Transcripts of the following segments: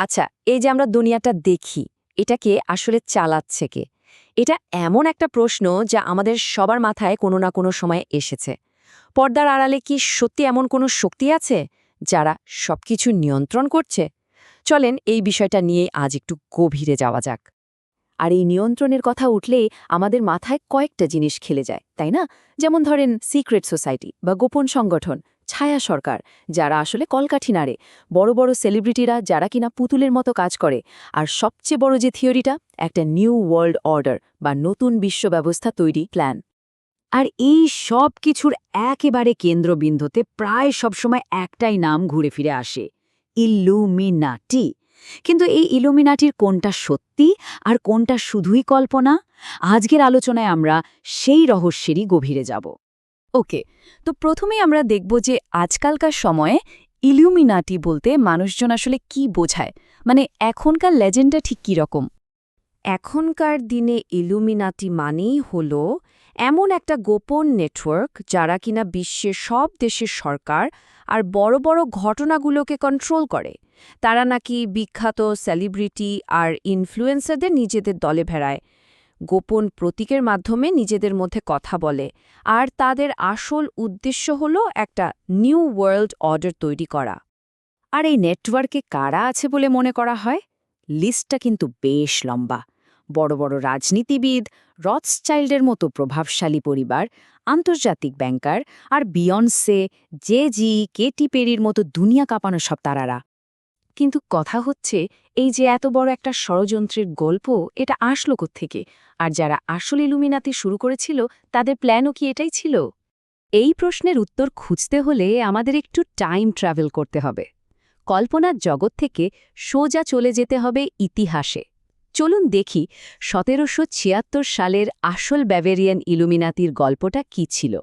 আচ্ছা, এই যে আমরা দুনিয়াটা দেখি, এটাকে আসলে চালাচ্ছে কে? এটা এমন একটা প্রশ্ন যা আমাদের সবার মাথায় কোনো না কোনো সময় এসেছে। পর্দার আড়ালে কি সত্যি এমন কোনো শক্তি আছে, যারা সবকিছু নিয়ন্ত্রণ করছে? চলেন এই বিষয়টা নিয়ে আজ একটু গভীরে যাওয়া যাক। আর এই নিয়ন্ত্রণের কথা উঠলেই আমাদের মাথায় কয়েকটা জিনিস খেলে যায়, তাই না? যেমন ধরেন সিক্রেট সোসাইটি বা গোপন সংগঠন, ছায়া সরকার, যারা আসলে কলকাঠি নাড়ে, বড় বড় সেলিব্রিটিরা যারা কিনা পুতুলের মতো কাজ করে, আর সবচেয়ে বড় যে থিওরিটা, একটা নিউ ওয়ার্ল্ড অর্ডার বা নতুন বিশ্ব ব্যবস্থা তৈরি প্ল্যান। আর এই সব কিছুর একেবারে কেন্দ্রবিন্দুতে প্রায় সবসময় একটাই নাম ঘুরে ফিরে আসে: ইল্লুমিনাটি। কিন্তু এই ইলুমিনাটির কোনটা সত্যি আর কোনটা শুধুই কল্পনা? আজকের আলোচনায় আমরা সেই রহস্যেরই গভীরে যাব। ওকে, তো প্রথমেই আমরা দেখব যে আজকালকার সময়ে ইলুমিনাটি বলতে মানুষজন আসলে কি বোঝায়, মানে এখনকার লেজেন্ডটা ঠিক কী রকম। এখনকার দিনে ইলুমিনাটি মানেই হল এমন একটা গোপন নেটওয়ার্ক যারা কিনা বিশ্বের সব দেশের সরকার আর বড় বড় ঘটনাগুলোকে কন্ট্রোল করে। তারা নাকি বিখ্যাত সেলিব্রিটি আর ইনফ্লুয়েন্সারদের নিজেদের দলে ভেড়ায়, গোপন প্রতীকের মাধ্যমে নিজেদের মধ্যে কথা বলে, আর তাদের আসল উদ্দেশ্য হল একটা নিউ ওয়ার্ল্ড অর্ডার তৈরি করা। আর এই নেটওয়ার্কে কারা আছে বলে মনে করা হয়? লিস্টটা কিন্তু বেশ লম্বা। বড় বড় রাজনীতিবিদ, রথসচাইল্ডের মতো প্রভাবশালী পরিবার, আন্তর্জাতিক ব্যাংকার আর বিয়ন্সে, জে-জি, কেটি পেরির মতো দুনিয়া কাঁপানো সব তারারা। কিন্তু কথা হচ্ছে, এই যে এত বড় একটা ষড়যন্ত্রের গল্প, এটা আসলো কোত্থেকে? আর যারা আসল ইলুমিনাতি শুরু করেছিল, তাদের প্ল্যানও কি এটাই ছিল? এই প্রশ্নের উত্তর খুঁজতে হলে আমাদের একটু টাইম ট্রাভেল করতে হবে। কল্পনার জগৎ থেকে সোজা চলে যেতে হবে ইতিহাসে। চলুন দেখি ১৭৭৬ সালের আসল ব্যাভেরিয়ান ইলুমিনাতির গল্পটা কী ছিল।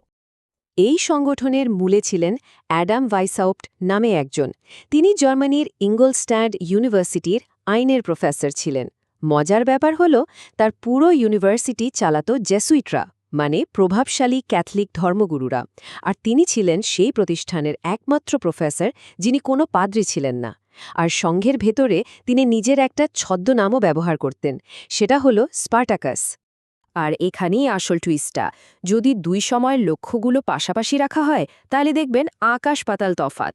এই সংগঠনের মূলে ছিলেন অ্যাডাম ভাইসাউপ্ট নামে একজন। তিনি জার্মানির ইঙ্গলস্ট্যাড ইউনিভার্সিটির আইনের প্রফেসর ছিলেন। মজার ব্যাপার হল, তার পুরো ইউনিভার্সিটি চালাতো জেসুইটরা, মানে প্রভাবশালী ক্যাথলিক ধর্মগুরুরা। আর তিনি ছিলেন সেই প্রতিষ্ঠানের একমাত্র প্রফেসর যিনি কোনো পাদ্রী ছিলেন না। আর সংঘের ভেতরে তিনি নিজের একটা ছদ্মনামও ব্যবহার করতেন, সেটা হলো স্পার্টাকাস। আর এখানেই আসল টুইস্টটা। যদি দুই সময়ের লক্ষ্যগুলো পাশাপাশি রাখা হয়, তাহলে দেখবেন আকাশ পাতাল তফাত।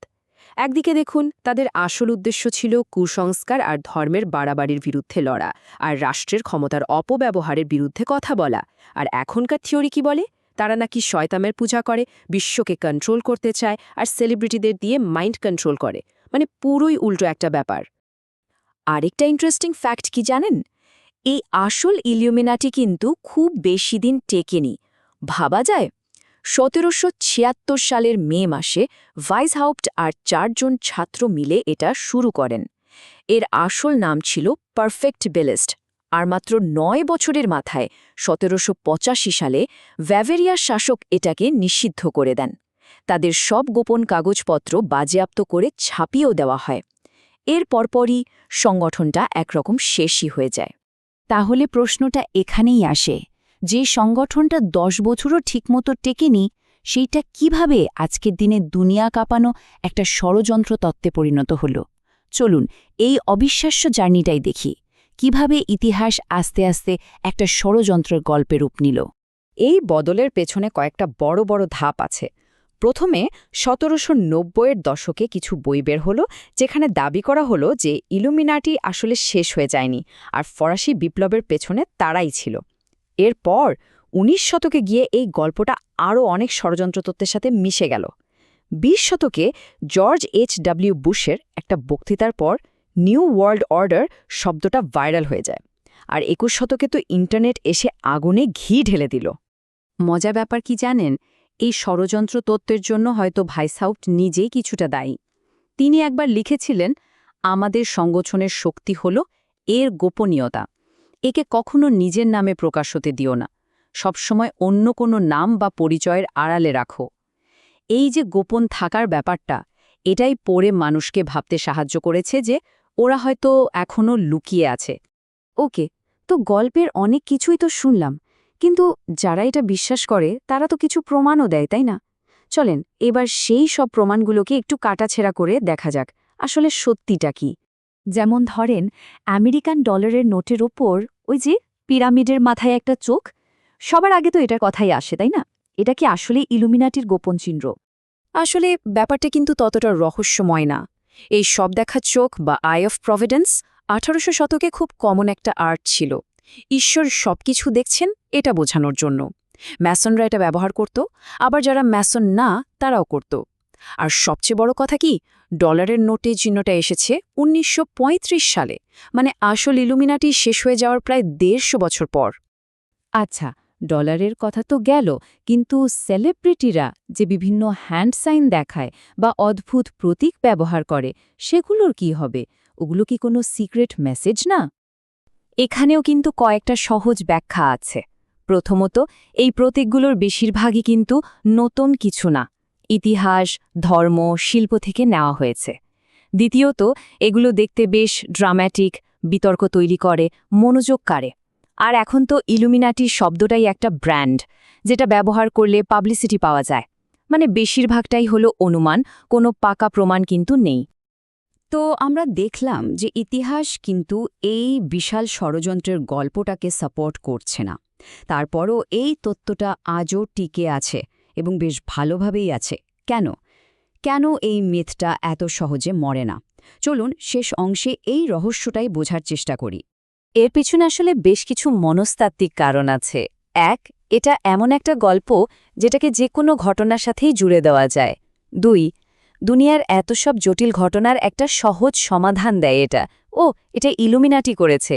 একদিকে দেখুন, তাদের আসল উদ্দেশ্য ছিল কুসংস্কার আর ধর্মের বাড়াবাড়ির বিরুদ্ধে লড়া, আর রাষ্ট্রের ক্ষমতার অপব্যবহারের বিরুদ্ধে কথা বলা। আর এখনকার থিওরি কি বলে? তারা নাকি শয়তানের পূজা করে, বিশ্বকে কন্ট্রোল করতে চায়, আর সেলিব্রিটিদের দিয়ে মাইন্ড কন্ট্রোল করে। মানে পুরোই উল্টো একটা ব্যাপার। আরেকটা ইন্টারেস্টিং ফ্যাক্ট কি জানেন? এই আসল ইলুমিনাটি কিন্তু খুব বেশি দিন টেকেনি। ভাবা যায়, ১৭৭৬ সালের মে মাসে ভাইসহাউপ্ট আর ৪ জন ছাত্র মিলে এটা শুরু করেন। এর আসল নাম ছিল পারফেক্ট বেলেস্ট। আর মাত্র ৯ বছরের মাথায় ১৭৮৫ সালে ব্যাভেরিয়ার শাসক এটাকে নিষিদ্ধ করে দেন। তাদের সব গোপন কাগজপত্র বাজেয়াপ্ত করে ছাপিয়েও দেওয়া হয়। এর পরপরই সংগঠনটা একরকম শেষই হয়ে যায়। তাহলে প্রশ্নটা এখানেই আসে, যে সংগঠনটা ১০ বছরও ঠিকমতো টেকেনি, সেইটা কিভাবে আজকের দিনে দুনিয়া কাঁপানো একটা ষড়যন্ত্র তত্ত্বে পরিণত হল? চলুন এই অবিশ্বাস্য জার্নিটাই দেখি, কিভাবে ইতিহাস আস্তে আস্তে একটা ষড়যন্ত্রের গল্পে রূপ নিল। এই বদলের পেছনে কয়েকটা বড় বড় ধাপ আছে। প্রথমে ১৭৯০-এর দশকে কিছু বই বের হলো, যেখানে দাবি করা হলো যে ইলুমিনাটি আসলে শেষ হয়ে যায়নি, আর ফরাসি বিপ্লবের পেছনে তারাই ছিল। এরপর ১৯ শতকে গিয়ে এই গল্পটা আরও অনেক ষড়যন্ত্র তত্ত্বের সাথে মিশে গেল। ২০ শতকে জর্জ H.W. বুশের একটা বক্তৃতার পর নিউ ওয়ার্ল্ড অর্ডার শব্দটা ভাইরাল হয়ে যায়। আর ২১ শতকে তো ইন্টারনেট এসে আগুনে ঘি ঢেলে দিল। মজার ব্যাপার কি জানেন? এই ষড়যন্ত্র তত্ত্বের জন্য হয়তো ভাইসহাউপ্ট নিজেই কিছুটা দায়ী। তিনি একবার লিখেছিলেন, আমাদের সংগঠনের শক্তি হল এর গোপনীয়তা। একে কখনো নিজের নামে প্রকাশ হতে দিও না, সবসময় অন্য কোনো নাম বা পরিচয়ের আড়ালে রাখো। এই যে গোপন থাকার ব্যাপারটা, এটাই পড়ে মানুষকে ভাবতে সাহায্য করেছে যে ওরা হয়তো এখনও লুকিয়ে আছে। ওকে, তো গল্পের অনেক কিছুই তো শুনলাম, কিন্তু যারা এটা বিশ্বাস করে তারা তো কিছু প্রমাণও দেয়, তাই না? চলেন এবার সেই সব প্রমাণগুলোকে একটু কাটাছেঁড়া করে দেখা যাক আসলে সত্যিটা কি। যেমন ধরেন আমেরিকান ডলারের নোটের ওপর ওই যে পিরামিডের মাথায় একটা চোখ, সবার আগে তো এটার কথাই আসে, তাই না? এটা কি আসলে ইলুমিনাটির গোপন চিহ্ন? আসলে ব্যাপারটা কিন্তু ততটা রহস্যময় না। এই সব দেখা চোখ বা আই অফ প্রভিডেন্স 1800 শতকে খুব কমন একটা আর্ট ছিল। ঈশ্বর সবকিছু দেখছেন এটা বোঝানোর জন্য। ম্যাসনরা এটা ব্যবহার করত, আবার যারা ম্যাসন না তারাও করত। আর সবচেয়ে বড় কথা কি, ডলারের নোটে চিহ্নটা এসেছে 1935 সালে, মানে আসল ইলুমিনাটি শেষ হয়ে যাওয়ার প্রায় 150 বছর পর। আচ্ছা, ডলারের কথা তো গেল, কিন্তু সেলিব্রিটিরা যে বিভিন্ন হ্যান্ড সাইন দেখায় বা অদ্ভুত প্রতীক ব্যবহার করে, সেগুলোর কি হবে? ওগুলো কি কোনো সিক্রেট মেসেজ না? এখানেও কিন্তু কয়েকটা সহজ ব্যাখ্যা আছে। প্রথমত, এই প্রতীকগুলোর বেশিরভাগই কিন্তু নতুন কিছু না, ইতিহাস, ধর্ম, শিল্প থেকে নেওয়া হয়েছে। দ্বিতীয়ত, এগুলো দেখতে বেশ ড্রামাটিক, বিতর্ক তৈরি করে, মনোযোগ কাড়ে। আর এখন তো ইলুমিনাটি শব্দটাই একটা ব্র্যান্ড, যেটা ব্যবহার করলে পাবলিসিটি পাওয়া যায়। মানে বেশিরভাগটাই হলো অনুমান, কোনো পাকা প্রমাণ কিন্তু নেই। তো আমরা দেখলাম যে ইতিহাস কিন্তু এই বিশাল ষড়যন্ত্রের গল্পটাকে সাপোর্ট করছে না। তারপরও এই তত্ত্বটা আজও টিকে আছে এবং বেশ ভালোভাবেই আছে। কেন কেন এই মিথটা এত সহজে মরে না? চলুন শেষ অংশে এই রহস্যটাই বোঝার চেষ্টা করি। এর পিছনে আসলে বেশ কিছু মনস্তাত্ত্বিক কারণ আছে। এক, এটা এমন একটা গল্প যেটাকে যে কোনো ঘটনার সাথেই জুড়ে দেওয়া যায়। দুই, দুনিয়ার এত সব জটিল ঘটনার একটা সহজ সমাধান দেয় এটা। এটা ইলুমিনাটি করেছে।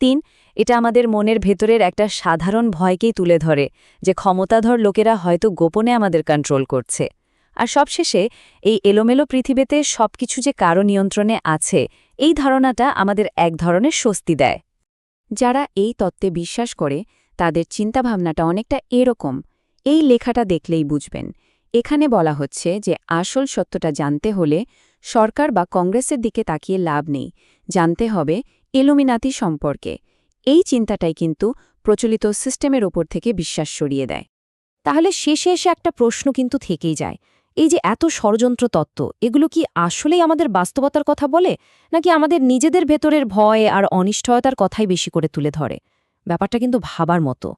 তিন, এটা আমাদের মনের ভেতরের একটা সাধারণ ভয়কেই তুলে ধরে, যে ক্ষমতাধর লোকেরা হয়তো গোপনে আমাদের কন্ট্রোল করছে। আর সবশেষে, এই এলোমেলো পৃথিবীতে সবকিছু যে কারো নিয়ন্ত্রণে আছে, এই ধারণাটা আমাদের এক ধরনের স্বস্তি দেয়। যারা এই তত্ত্বে বিশ্বাস করে তাদের চিন্তাভাবনাটা অনেকটা এরকম। এই লেখাটা দেখলেই বুঝবেন। এখানে বলা হচ্ছে যে আসল সত্যটা জানতে হলে সরকার বা কংগ্রেসের দিকে তাকিয়ে লাভ নেই, জানতে হবে ইলুমিনাতি সম্পর্কে। এই চিন্তাটাই কিন্তু প্রচলিত সিস্টেমের ওপর থেকে বিশ্বাস সরিয়ে দেয়। তাহলে শেষে এসে একটা প্রশ্ন কিন্তু থেকেই যায়, এই যে এত ষড়যন্ত্র তত্ত্ব, এগুলো কি আসলেই আমাদের বাস্তবতার কথা বলে, নাকি আমাদের নিজেদের ভেতরের ভয় আর অনিশ্চয়তার কথাই বেশি করে তুলে ধরে? ব্যাপারটা কিন্তু ভাবার মতো।